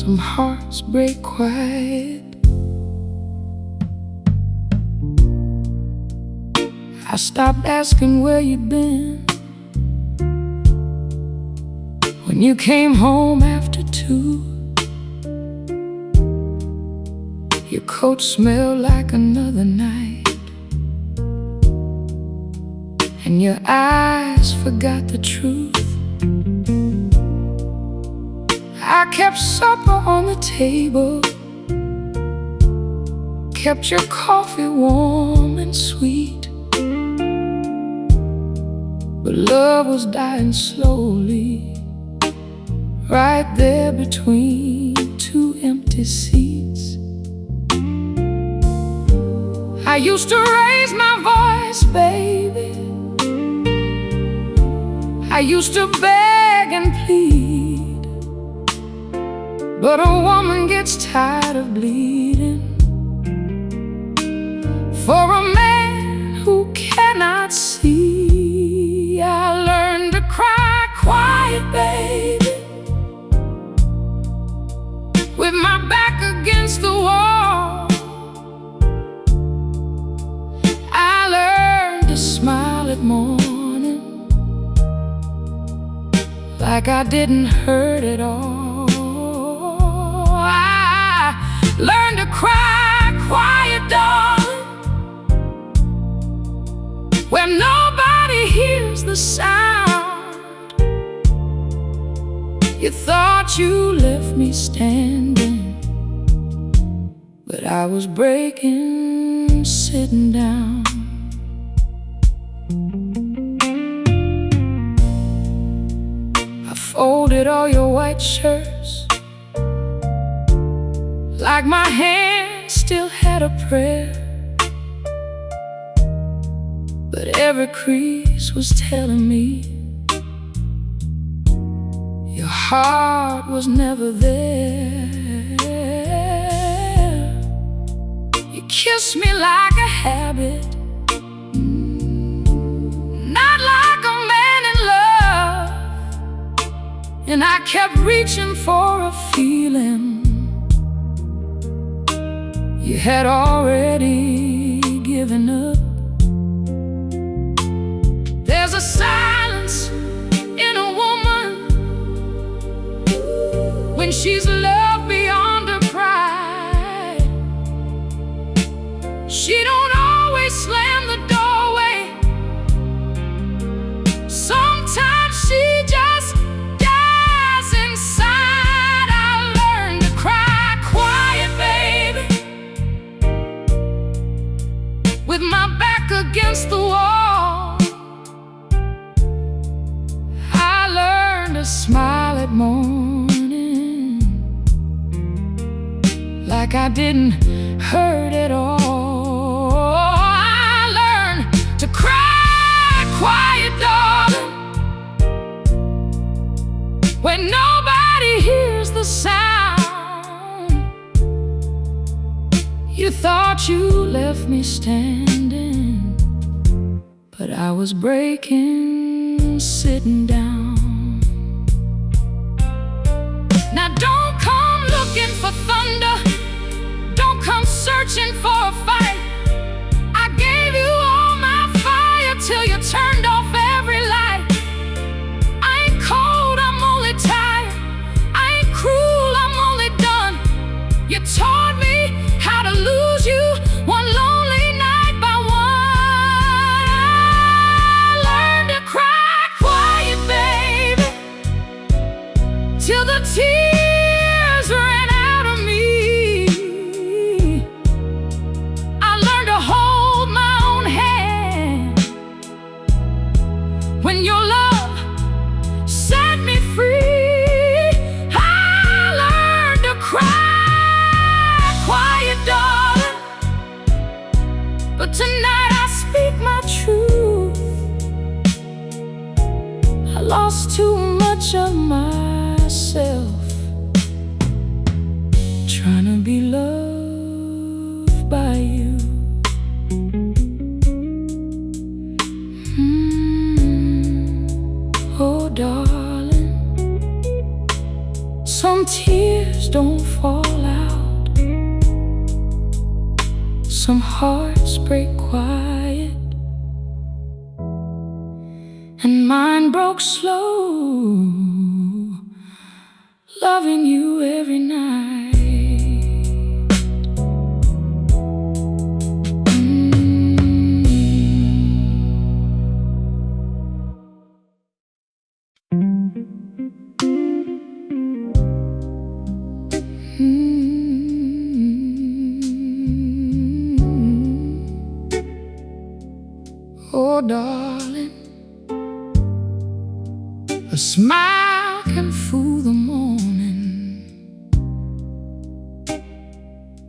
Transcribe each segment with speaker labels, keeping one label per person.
Speaker 1: Some hearts break quiet. I stopped asking where you'd been when you came home after 2. Your coat smelled like another night, and your eyes forgot the truth. I kept supper on the table, kept your coffee warm and sweet, but love was dying slowly, right there between 2 empty seats. I used to raise my voice, baby. I used to beg and plead, but a woman gets tired of bleeding for a man who cannot see. I learned to cry quiet, baby, with my back against the wall. I learned to smile at morning like I didn't hurt at all. I learned to cry quiet, darling, where nobody hears the sound. You thought you left me standing, but I was breaking, sitting down. I folded all your white shirts like my hand still had a prayer, but every crease was telling me your heart was never there. You kissed me like a habit, not like a man in love, and I kept reaching for a feeling you had already given up. There's a silence in a woman when she's loved beyond her pride. She don't always slam the doorway. Sometimes she just dies inside. I learned to cry quiet, baby, with my back against the wall. I learned to smile at morning like I didn't hurt at all. I learned to cry quiet, darling, when nobody hears the sound. You thought you left me standing, but I was breaking, sitting down. Now don't come looking for thunder, don't come searching for a fight. I gave you all my fire till you turned off every light. I ain't cold, I'm only tired. I ain't cruel, I'm only done. You taught me how to lose you one lonely night by one. I learned to cry quiet, baby, till the tears ran out of me. I learned to hold my own hand when your love set me free. I learned to cry quiet, darling, but tonight I speak my truth. I lost too much of myself trying to be loved by you. Oh, darling, some some tears don't fall out, some hearts break quiet, and mine broke slow, loving you every night. Oh, darling, a smile can fool the morning,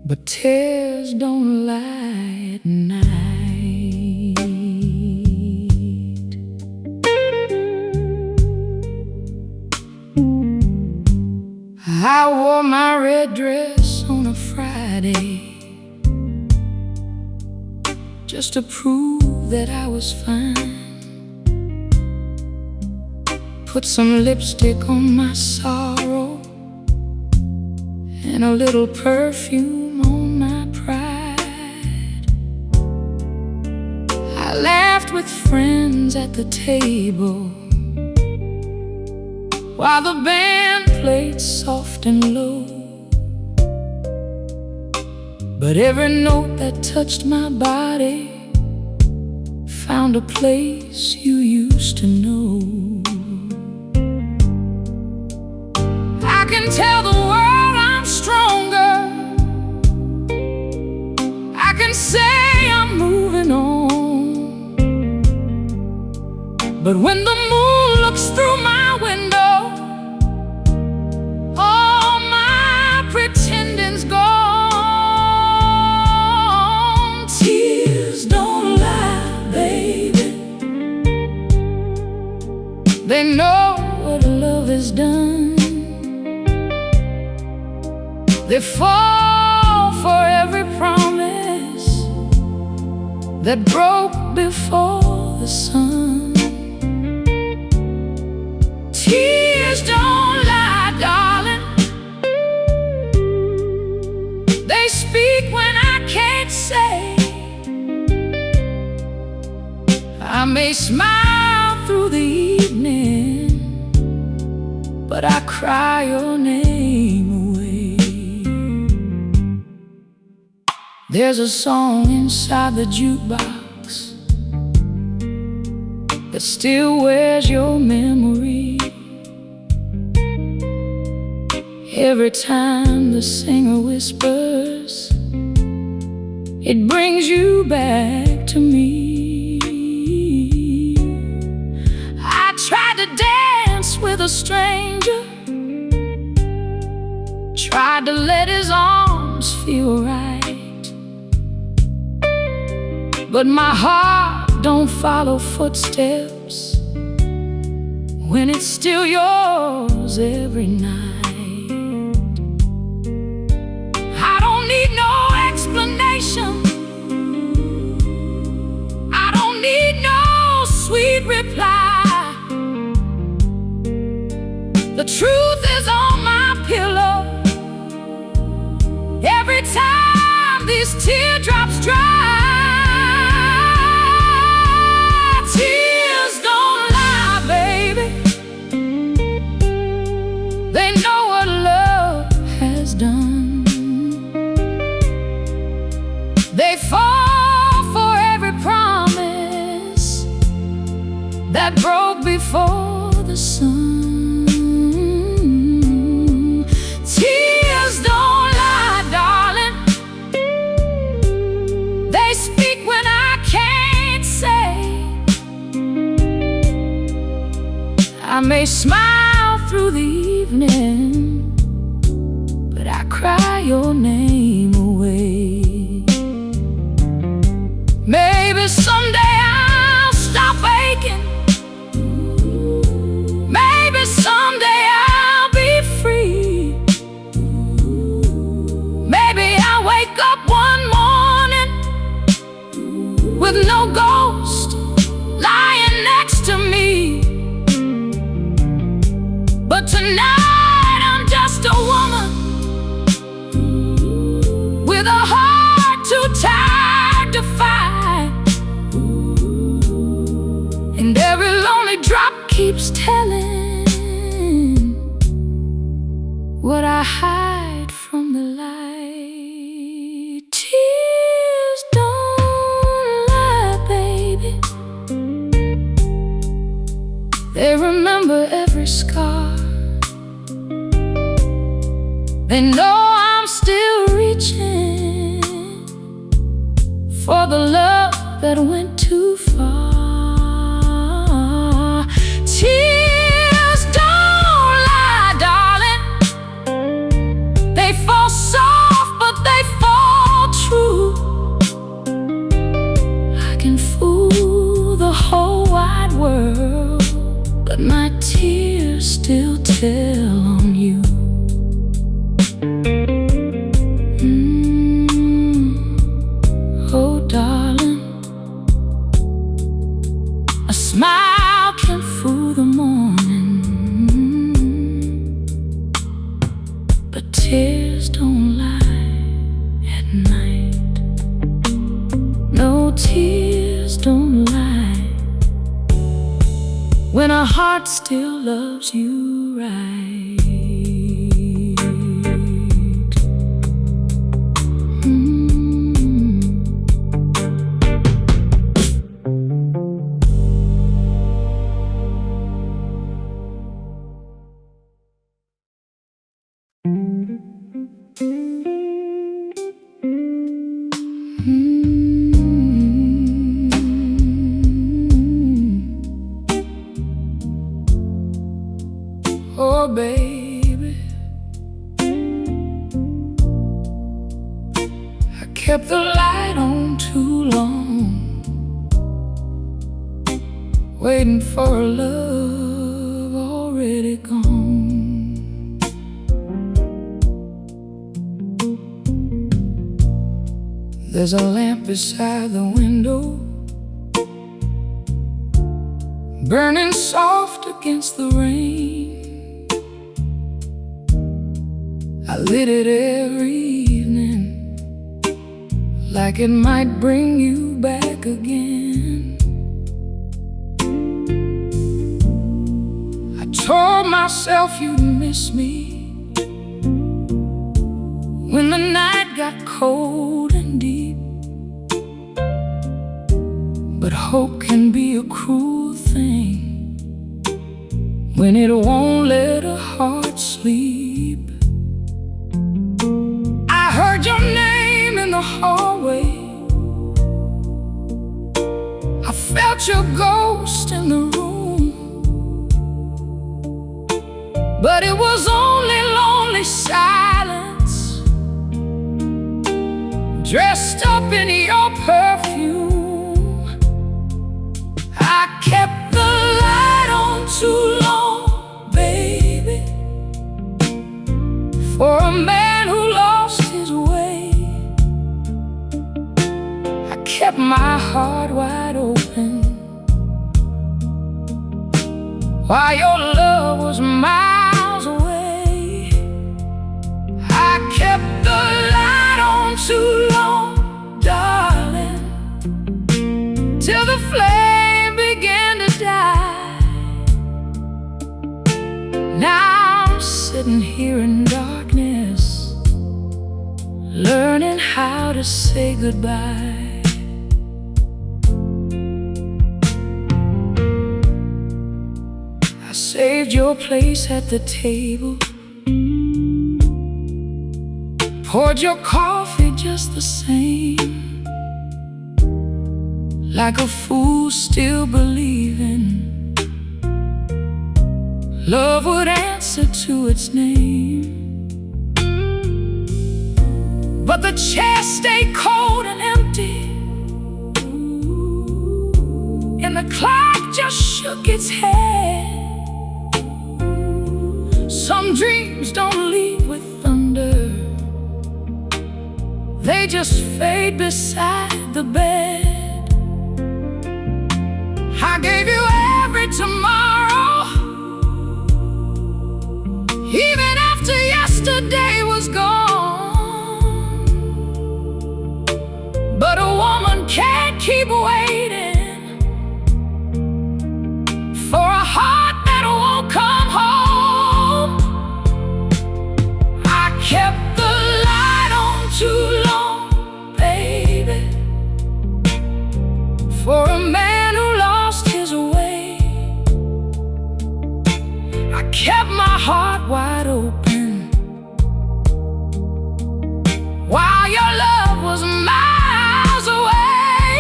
Speaker 1: but tears don't lie at night. I wore my red dress on a Friday just to prove that I was fine. Put some lipstick on my sorrow and a little perfume on my pride. I laughed with friends at the table while the band played soft and low, but every note that touched my body found a place you used to know. I can tell the world I'm stronger, I can say I'm moving on, but when the moon looks through my window, all my pretending's gone. Tears don't lie, baby, they know what love has done. They fall for every promise that broke before the sun. Tears don't lie, darling, they speak when I can't say. I may smile through the evening, but I cry your name away. There's a song inside the jukebox that still wears your memory. Every time the singer whispers, it brings you back to me. I tried to dance with a stranger, tried to let his arms feel right, but my heart don't follow footsteps when it's still yours every night. I don't need no explanation, I don't need no sweet reply. The truth is on my pillow every time these teardrops dry. Tears don't lie, baby, they know what love has done. They fall for every promise that broke before the sun. Tears don't lie, darling, they speak when I can't say. I may smile through the evening, but I cry your name away. Maybe someday I'll stop aching, maybe someday I'll be free. Maybe I'll wake up one morning with no ghost lying next to me. But tonight I'm just a keeps telling what I hide from the light. Tears don't lie, baby. They remember every scar. They know I'm still reaching for the love that went too far. Tears don't lie, darling. They fall soft, but they fall true. I can fool the whole wide world, but my tears still tell on you. Oh, darling, a smile can fool the morning, but tears don't lie at night. No, tears don't lie when a heart still loves you right. Oh, baby, I kept the light on too long, waiting for a love already gone. There's a lamp beside the window, burning soft against the rain. I lit it every evening, like it might bring you back again. I told myself you'd miss me when the night got cold and deep, but hope can be a cruel thing when it won't let a heart sleep. I heard your name in the hallway, I felt your ghost in the room, but it was only lonely silence dressed up in your perfume. I kept the light on too long, baby, for a man who lost his way. I kept my heart wide open while your love was miles away. I kept the light on too long, darling, till the flame began to die. Now I'm sitting here in darkness, learning how to say goodbye. I saved your place at the table, poured your coffee just the same, like a fool still believing love would answer to its name. But the chair stayed cold and empty, and the clock just shook its head. Some dreams don't leave with thunder, they just fade beside the bed. I gave you every tomorrow, even after yesterday was gone. But a woman can't keep waiting for a heart that I kept my heart wide open while your love was miles away.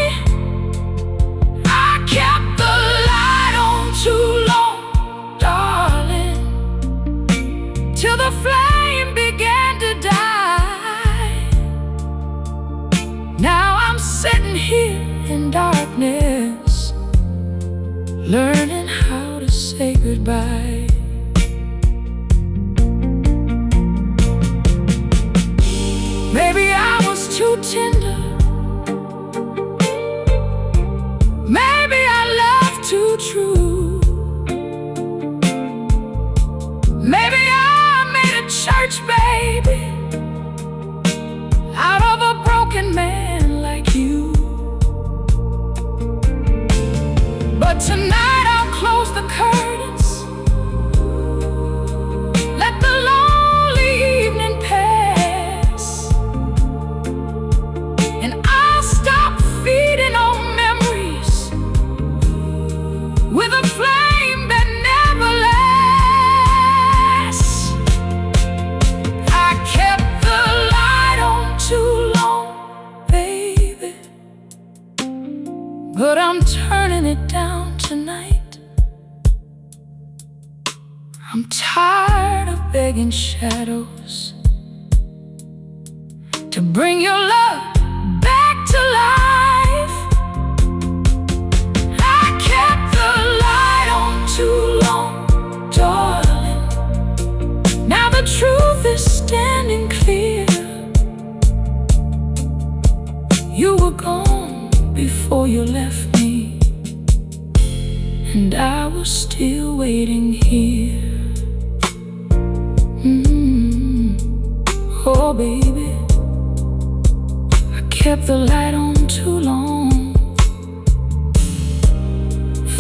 Speaker 1: I kept the light on too long, darling, till the flame began to die. Now I'm sitting here in darkness, learning how to say goodbye. Maybe I was too tender, maybe I loved too true, maybe I made a church baby out of a broken man like you. But tonight I'll close the curtains, let the lonely evening pass, and I'll stop feeding on memories with a flame that never lasts. I kept the light on too long, baby, but I'm turning it down tonight. I'm tired of begging shadows to bring your love back to life. I kept the light on too long, darling. Now the truth is standing clear. You were gone before you left me, and I was still waiting here. Oh baby, I kept the light on too long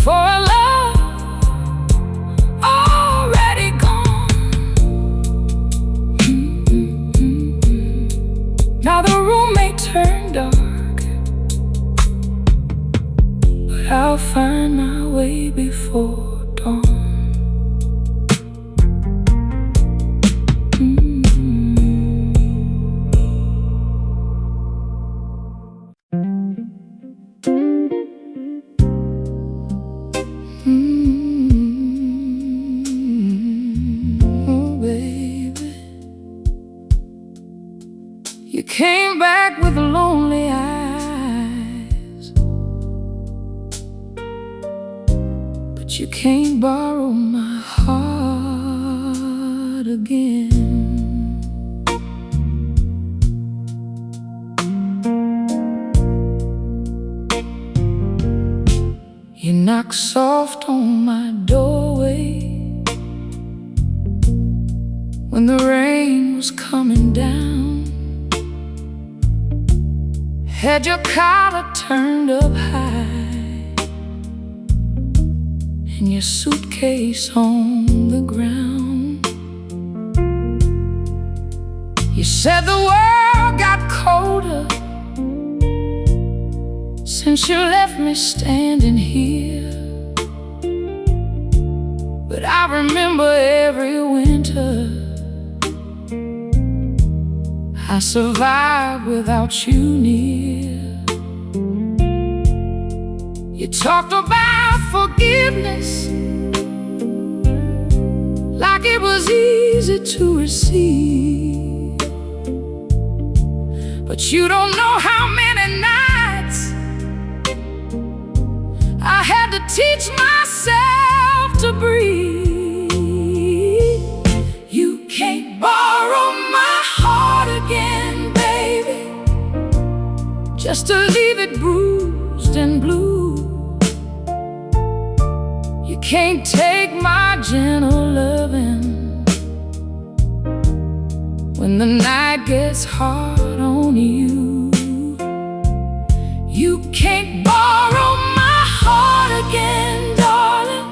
Speaker 1: for a love already gone. Now the room may turn dark, but I'll find my way before dawn. Oh baby, you came back with lonely eyes, but you can't borrow my heart again. You knock soft on my doorway when the rain was coming down, had your collar turned up high and your suitcase on the ground. You said the world got colder since you left me standing here, but I remember every winter I survived without you near. You talked about forgiveness like it was easy to receive, but you don't know how many nights I had to teach myself to breathe. You can't borrow my heart again, baby, just to leave it bruised and blue. You can't take my gentle loving when the night gets hard on you. You can't borrow my heart again, darling,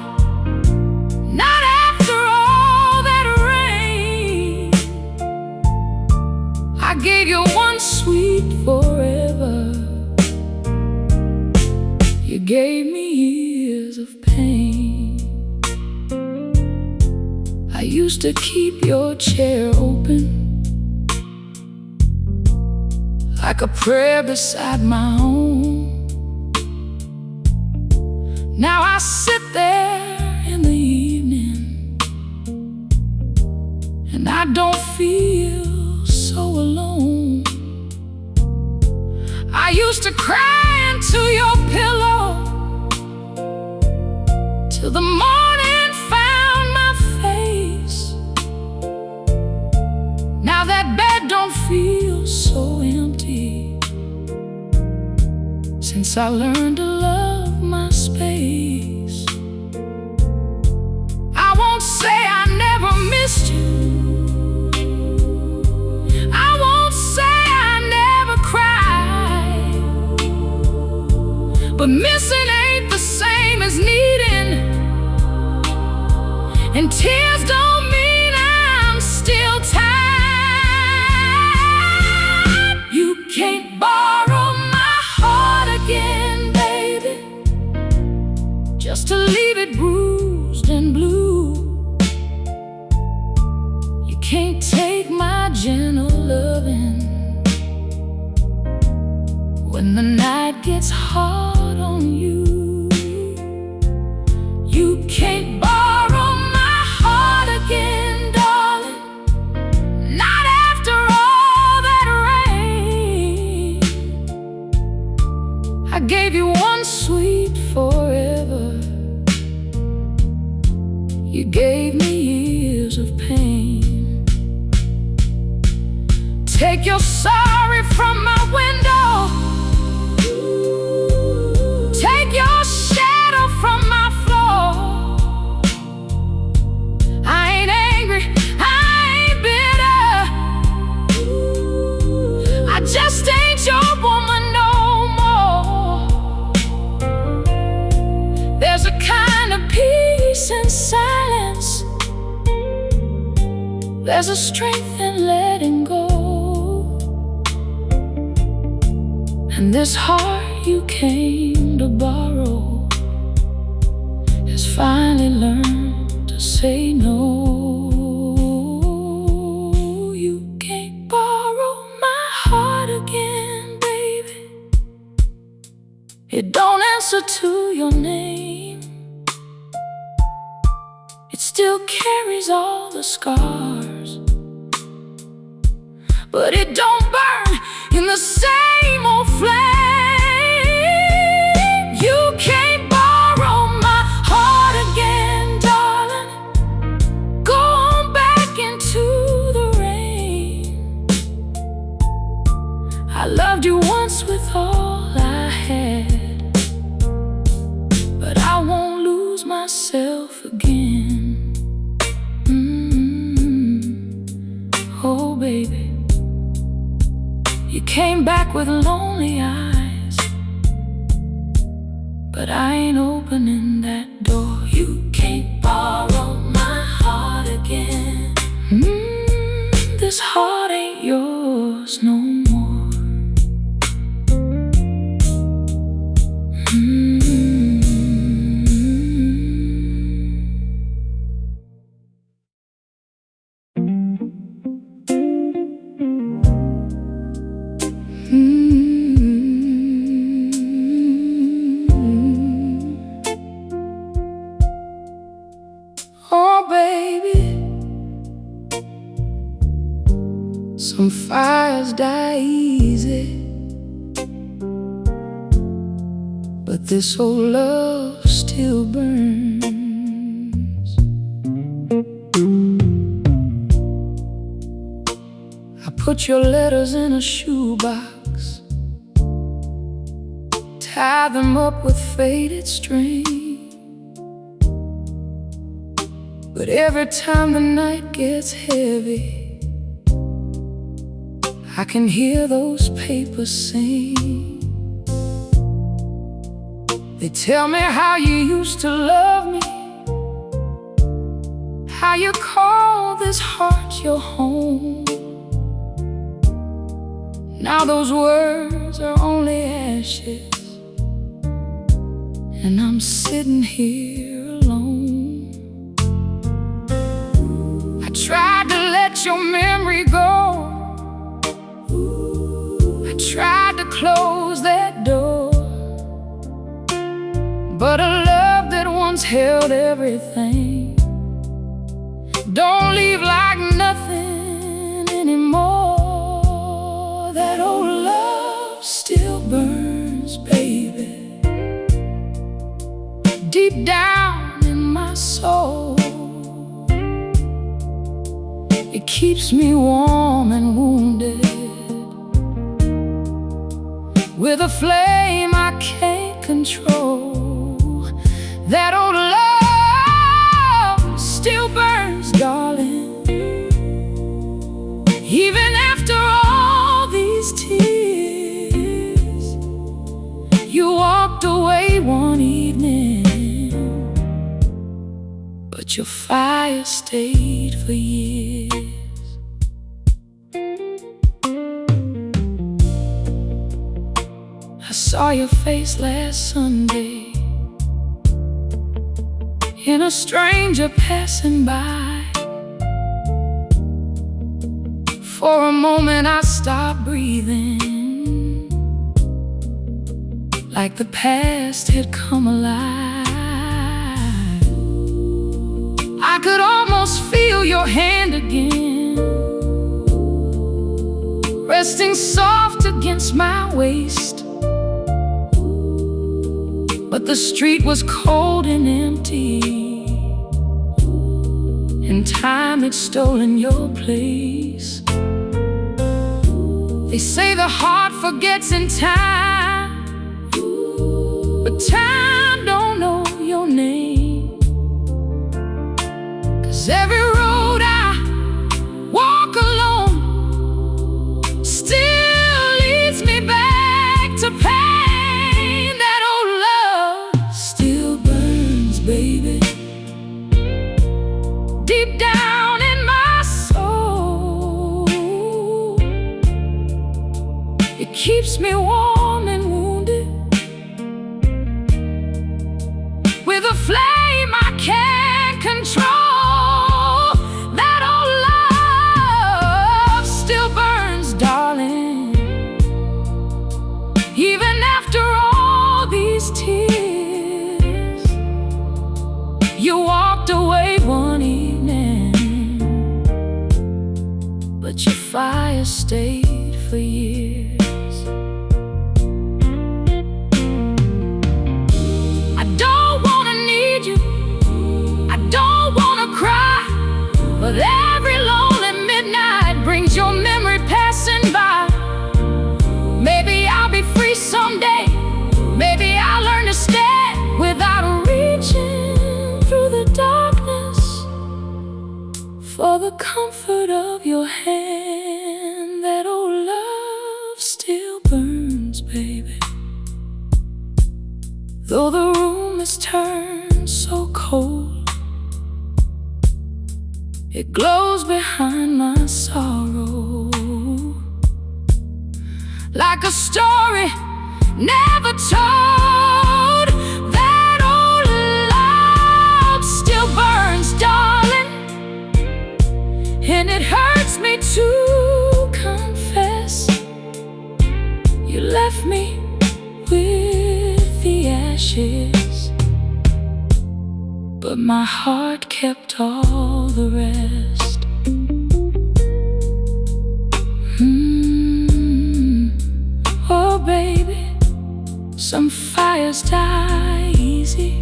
Speaker 1: not after all that rain. I gave you one sweet forever, you gave me years of pain. used to keep your chair open, like a prayer beside my own. Now I sit there in the evening, and I don't feel so alone. I used to cry into your pillow till the morning found my face. Now that bed don't feel so empty, since I learned to love my space. I won't say I never missed you, I won't say I never cried, but missing ain't the same as needing, and tears don't mean I'm still tired. You can't borrow my heart again, baby, just to leave it bruised and blue. You can't take my gentle loving when the night gets hard on you. You can't borrow my heart again, darling, not after all that rain. I gave you one sweet forever, you gave me years of pain. Take your sorry from my window, take your shadow from my floor. I ain't angry, I ain't bitter, I just ain't your woman no more. There's a kind of peace in silence, there's a strength in letting go. And this heart you came to borrow has finally learned to say no. You can't borrow my heart again, baby, it don't answer to your name. It still carries all the scars, but it don't burn in the same old flame. You can't borrow my heart again, darling, go on back into the rain. I loved you once with all I had, but I won't lose myself again. Oh baby, you came back with lonely eyes, but I ain't opening that door. You can't borrow my heart again. This heart ain't yours no more. Oh baby, some fires die easy, but this old love still burns. I put your letters in a shoebox, tie them up with faded string. But every time the night gets heavy, I can hear those papers sing. They tell me how you used to love me, how you call this heart your home. Now those words are only ashes, and I'm sitting here alone. let your memory go. I tried to close that door, but a love that once held everything don't leave like nothing anymore. That old love still burns, baby, deep down in my soul. It keeps me warm and wounded with a flame I can't control. That old love still burns, darling, even after all these tears. You walked away one evening, but your fire stayed for years. I saw your face last Sunday in a stranger passing by. For a moment I stopped breathing, like the past had come alive. I could almost feel your hand again, resting soft against my waist. But the street was cold and empty, and time had stolen your place. They say the heart forgets in time, but time don't know your name. 'Cause every road I walk alone still leads me back to pain. That old love still burns, baby, deep down in my soul. It keeps me warm and wounded with a flame I can't control. That old love still burns, darling, even after all these tears. You walked away one evening, but your fire stayed for years. I don't wanna need you, I don't wanna cry, but every lonely midnight brings your memory passing by. Maybe I'll be free someday, maybe I'll learn to stand without reaching through the darkness for the comfort of your hand. That old love still burns, baby, though the room has turned so cold. It glows behind my sorrow, like a story never told. That old love still burns, darling, and it hurts me to confess you left me with the ashes, but my heart kept all the rest. Oh baby, some fires die easy,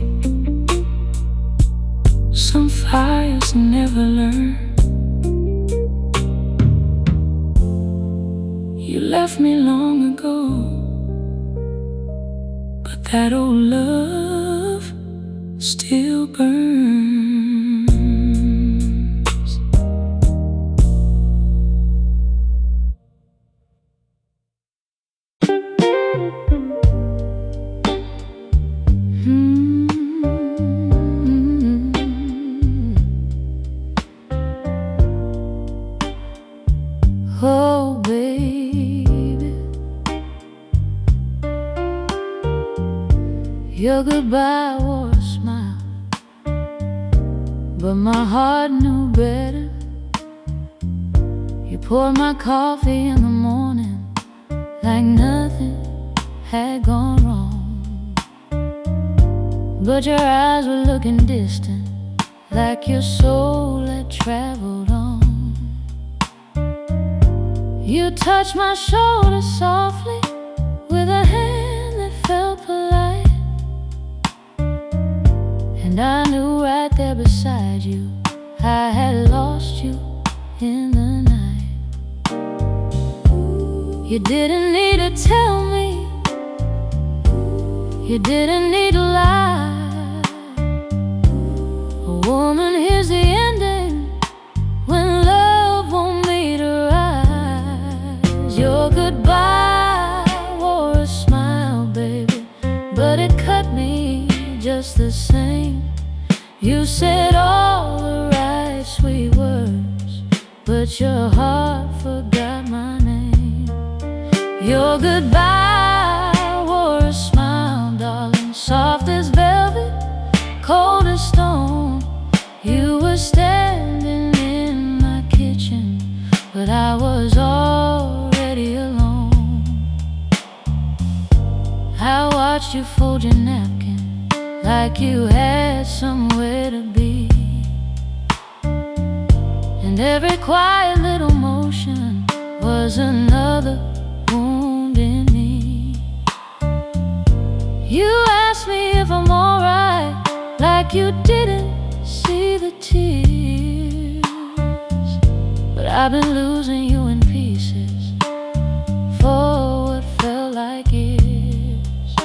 Speaker 1: some fires never learn. You left me long ago, but that old love still burns. Oh baby, your goodbye was a smile, but my heart knew better. poured my coffee in the morning like nothing had gone wrong. But your eyes were looking distant, like your soul had traveled on. You touched my shoulder softly with a hand that felt polite, and I knew right there beside you I had lost you in the night. You didn't need to tell me, you didn't need to lie. A woman, here's the ending when love won't meet her eyes. Your goodbye wore a smile, baby, but it cut me just the same. You said all the right sweet words, but your heart forgot my name. Your goodbye wore a smile, darling, soft as velvet, cold as stone. You were standing in my kitchen, but I was already alone. I watched you fold your napkin like you had somewhere to be, and every quiet little motion was another wound in me. You asked me if I'm alright, like you didn't see the tears. But I've been losing you in pieces for what felt like years.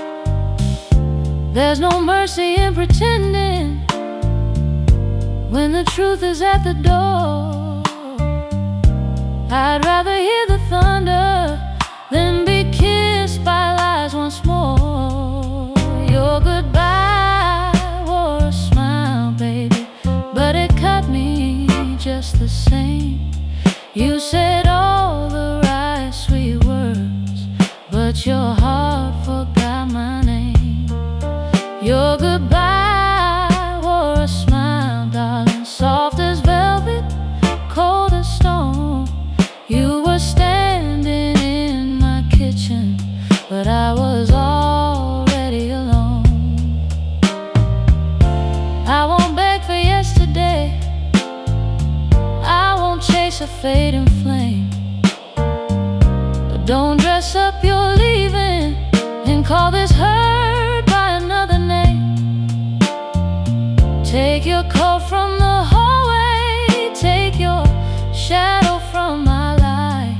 Speaker 1: There's no mercy in pretending when the truth is at the door. I'd rather hear the thunder than be kissed by lies once more. Your goodbye wore a smile, baby, but it cut me just the same. You said all the right sweet words, but your heart forgot my name. Your goodbye wore a smile, darling, soft as velvet, cold as stone. You were standing in my kitchen, but I was already alone. I won't beg for yesterday, I won't chase a fading flame. But don't dress up your leaving and call this hurt by another name. Take your coat from the hallway, take your shadow from my light.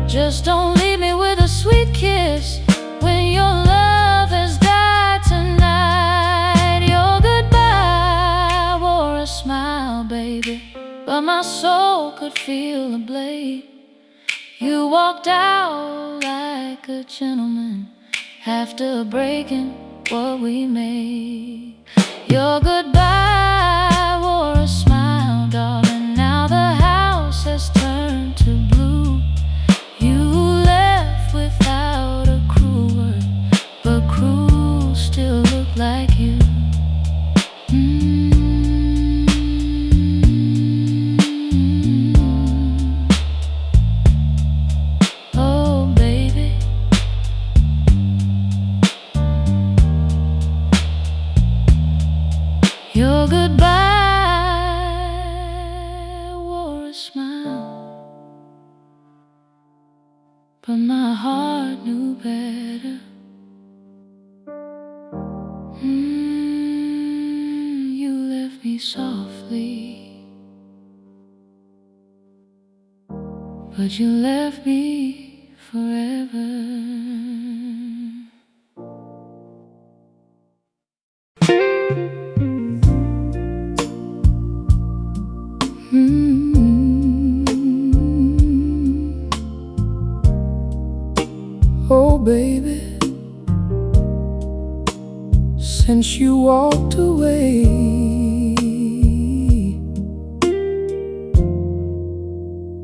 Speaker 1: Just don't leave me with a sweet kiss when your love has died tonight. Your goodbye wore a smile, baby, but my soul could feel the blade. You walked out like a gentleman after breaking what we made. Your goodbye wore a smile, darling, now the house has turned to blue. You left without a cruel word, but cruel still looked like you. Oh, baby. Your goodbye wore a smile, but my heart knew better. You left me softly, but you left me forever. Oh, baby, since you walked away,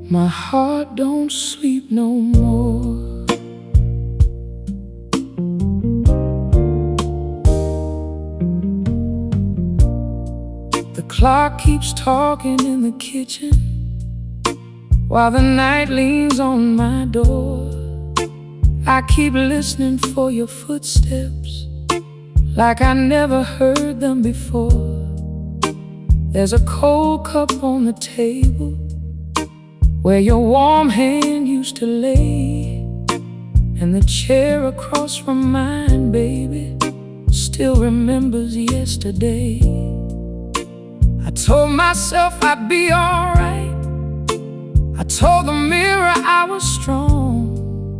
Speaker 1: my heart don't sleep no more. The clock keeps talking in the kitchen while the night leans on my door. I keep listening for your footsteps, like I never heard them before. There's a cold cup on the table where your warm hand used to lay, and the chair across from mine, baby, still remembers yesterday. I told myself I'd be alright. I told the mirror I was strong.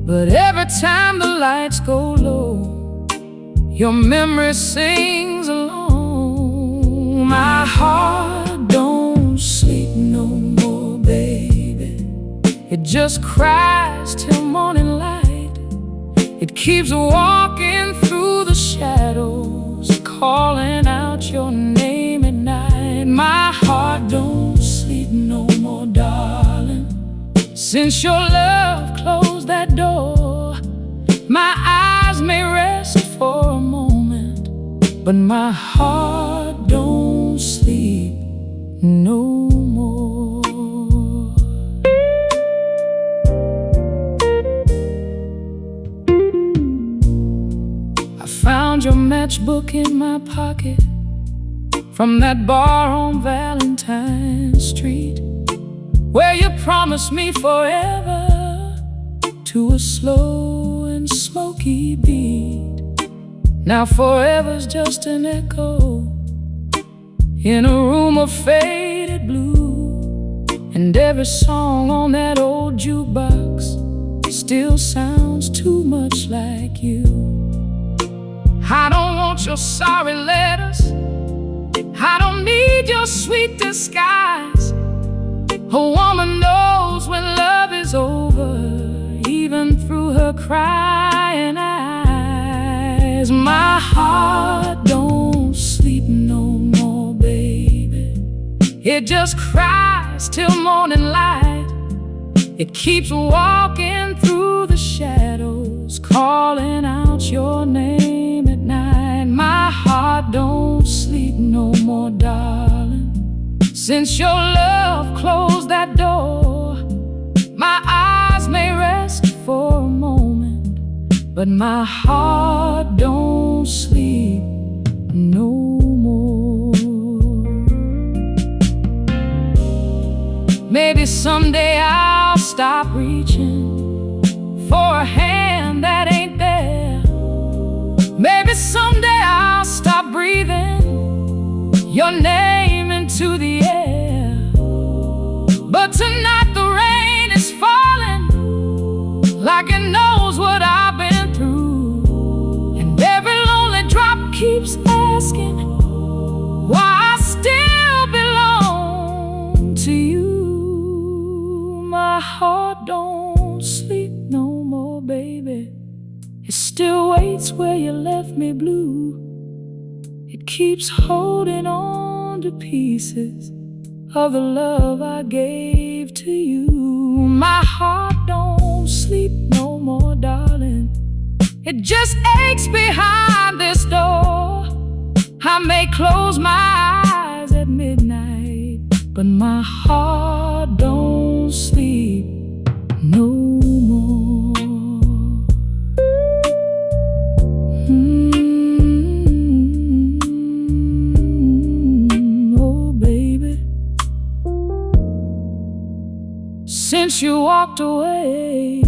Speaker 1: But every time the lights go low, your memory sings along. My heart don't sleep no more, baby. It just cries till morning light. It keeps walking through the shadows, calling out your name at night. My heart don't sleep no more, darling. Since your love closed that door, my eyes may rest for a moment, but my heart don't sleep no more. I found your matchbook in my pocket from that bar on Valentine Street, where you promised me forever to a slow and smoky beat. Now forever's just an echo in a room of faded blue, and every song on that old jukebox still sounds too much like you. I don't want your sorry letters, I don't need your sweet disguise. A woman knows when love is over, even through her crying eyes. My heart don't sleep no more, baby. It just cries till morning light. It keeps walking through the shadows, calling out your name at night. My heart don't sleep no more, darling. Since your love closed that door, my eyes may rest for a moment, but my heart don't sleep no more. Maybe someday I'll stop reaching for a hand that ain't there. Maybe someday I'll stop breathing your name into the air. But tonight the rain is falling like it knows what I've been through, and every lonely drop keeps asking why I still belong to you. My heart don't sleep no more, baby. It still waits where you left me blue. It keeps holding on to pieces of the love I gave to you. My heart don't sleep no more, darling. It just aches behind this door. I may close my eyes at midnight, but my heart don't sleep no more. Oh, baby. Since you walked away,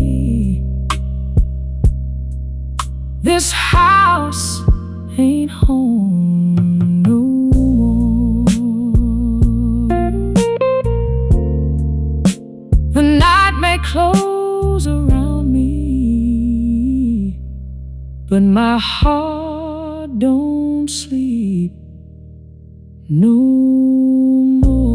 Speaker 1: this house ain't home no more. The night may close around me, but my heart don't sleep no more.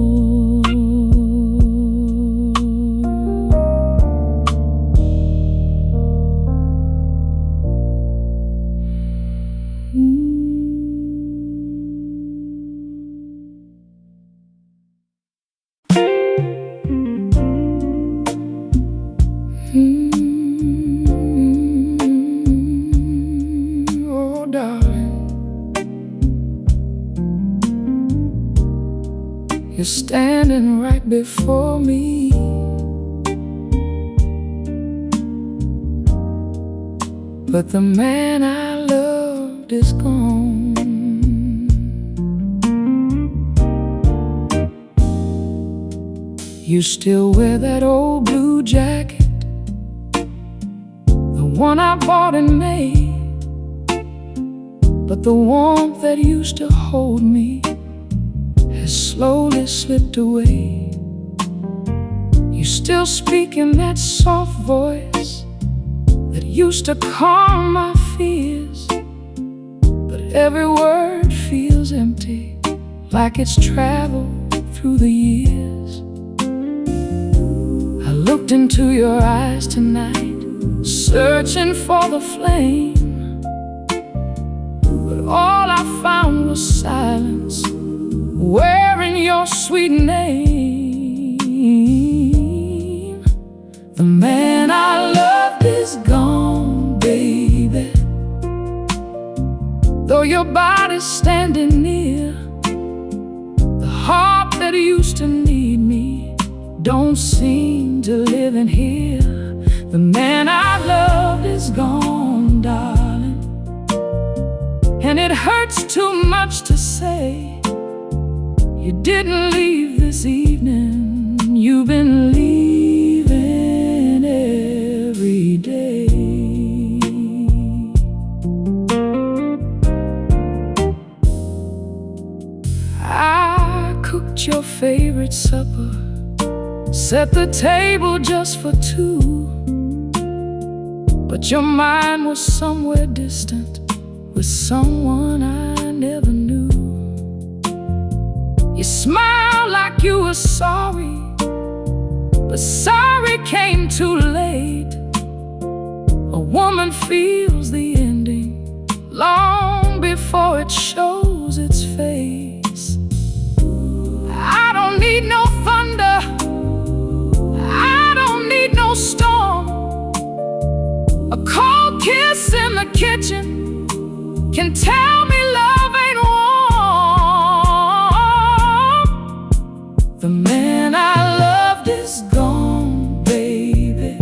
Speaker 1: Oh, darling, you're standing right before me. but the man I loved is gone. You still wear that old blue jacket, the one I bought in May, but the warmth that used to hold me has slowly slipped away. You still speak in that soft voice that used to calm my fears, but every word feels empty, like it's traveled through the years. I looked into your eyes tonight, searching for the flame, but all I found was silence, wearing your sweet name. The man I loved is gone, baby. Though your body's standing near, the heart that used to need me don't seem to live in here. The man I loved is gone, darling, and it hurts too much to say. You didn't leave this evening, you've been leaving every day. I cooked your favorite supper, set the table just for two, but your mind was somewhere distant, with someone I never knew. You smiled like you were sorry, but sorry came too late. A woman feels the ending long before it shows its face. I don't need no thunder, I don't need no storm. A cold kiss in the kitchen can tell me love ain't warm. The man I loved is gone, baby.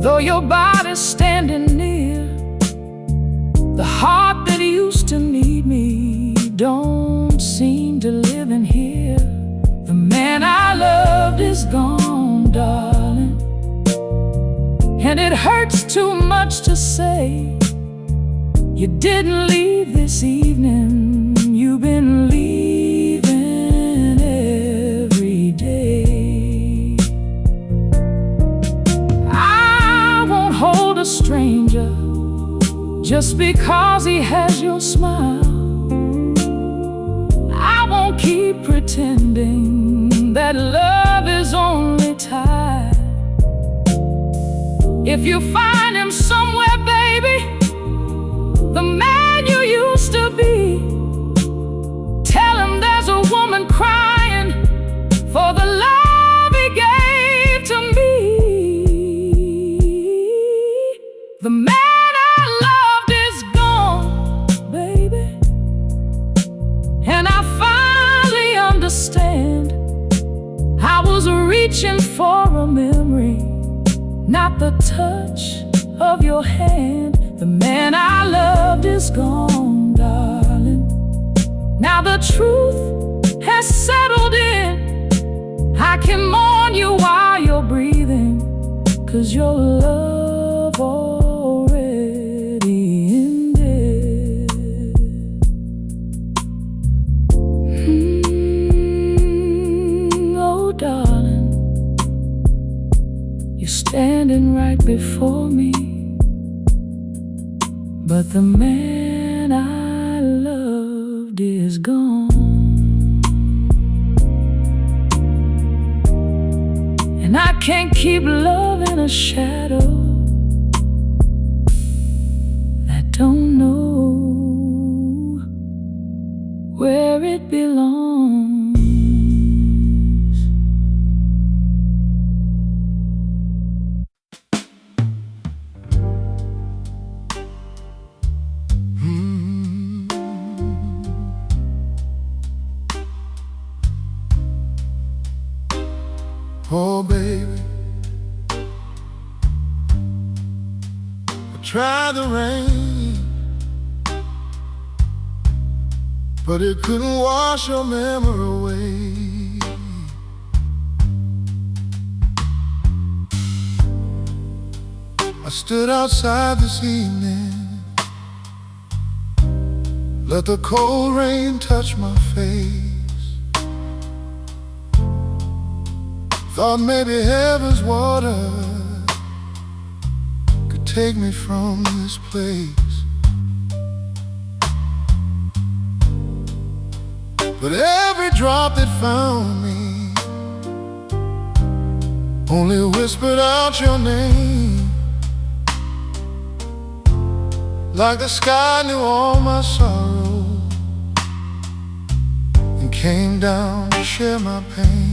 Speaker 1: Though your body's standing near, the heart that used to need me don't seem to live in here. The man I loved is gone, darling, and it hurts too much to say. You didn't leave this evening, you've been leaving every day. I won't hold a stranger just because he has your smile. I won't keep pretending that love is only time. If you find him somewhere, baby, the man you used to be, tell him there's a woman crying for the love he gave to me. The man I loved is gone, baby, and I finally understand. I was reaching for a memory, not the touch of your hand. The man I loved is gone, darling. Now the truth has settled in. I can mourn you while you're breathing, 'cause your love already ended. Oh, darling, you're standing right before me, but the man I loved is gone. And I can't keep loving a shadow that don't know where it belongs.
Speaker 2: Oh, baby, tried the rain, but it couldn't wash your memory away. I stood outside this evening, let the cold rain touch my face. Thought maybe heaven's water could take me from this place. But every drop that found me only whispered out your name. Like the sky knew all my sorrow and came down to share my pain.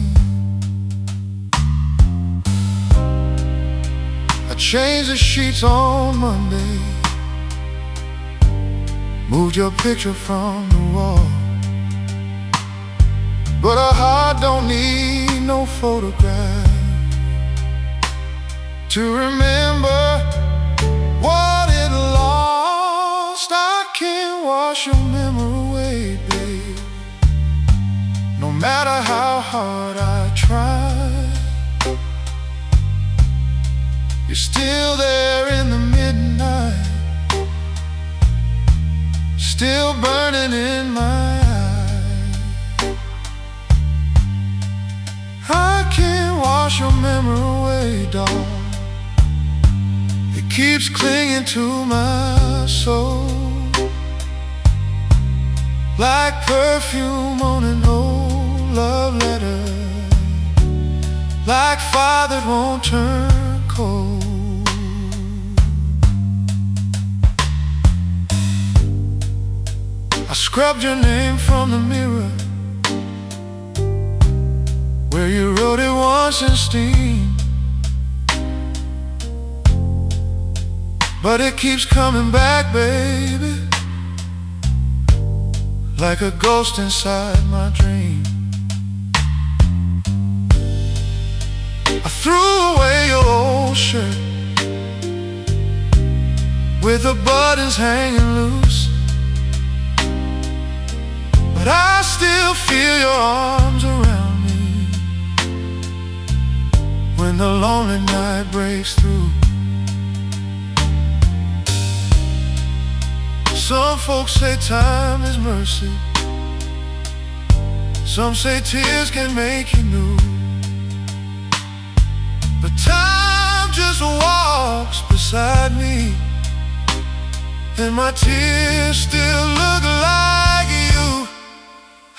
Speaker 2: I changed the sheets on Monday, moved your picture from the wall, but a heart don't need no photograph to remember what it lost. I can't wash your memory away, babe, no matter how hard I try. You're still there in the midnight, still burning in my eyes. I can't wash your memory away, dog. It keeps clinging to my soul, like perfume on an old love letter, like fire that won't turn cold. I scrubbed your name from the mirror where you wrote it once in steam, but it keeps coming back, baby, like a ghost inside my dream. I threw away your old shirt with the buttons hanging loose, but I still feel your arms around me when the lonely night breaks through. Some folks say time is mercy, some say tears can make you new, but time just walks beside me, and my tears still look like you.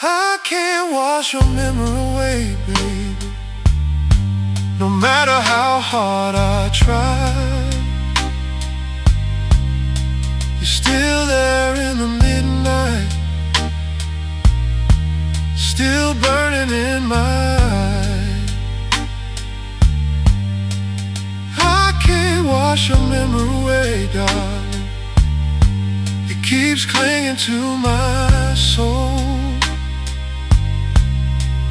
Speaker 2: I can't wash your memory away, baby, no matter how hard I try. You're still there in the midnight, still burning in my eyes. I can't wash your memory away, darling. It keeps clinging to my soul,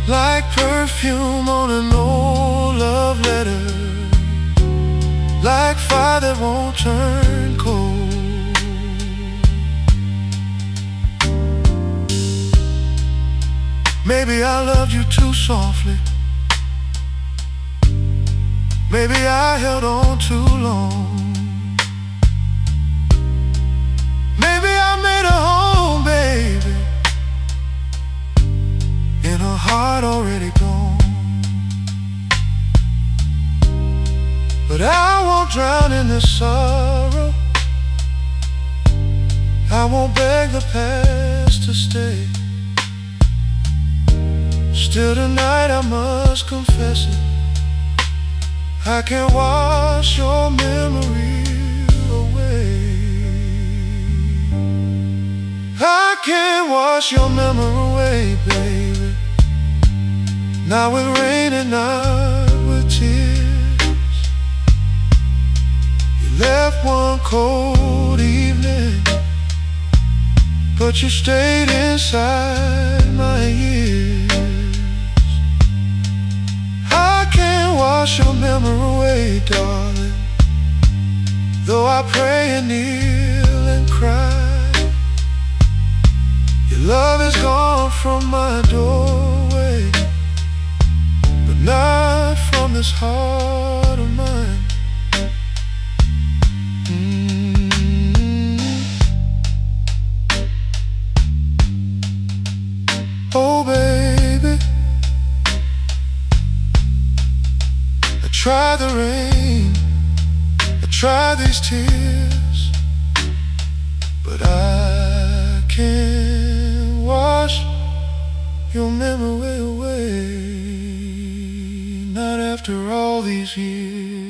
Speaker 2: like perfume on an old love letter, like fire that won't turn cold. Maybe I loved you too softly, maybe I held on too long, maybe I made a home, baby, in a heart already gone. But I won't drown in this sorrow, I won't beg the past to stay. Still tonight I must confess it, I can't wash your memory away. I can't wash your memory away, baby, not with rain and not with tears. You left one cold evening, but you stayed inside my ears. I can't wash your memory away, darling, Though I pray and kneel and cry, your love is gone from my doorway, but not from this heart of mine. Oh baby, I try the rain, I try these tears, but I can't wash your memory away, not after all these years.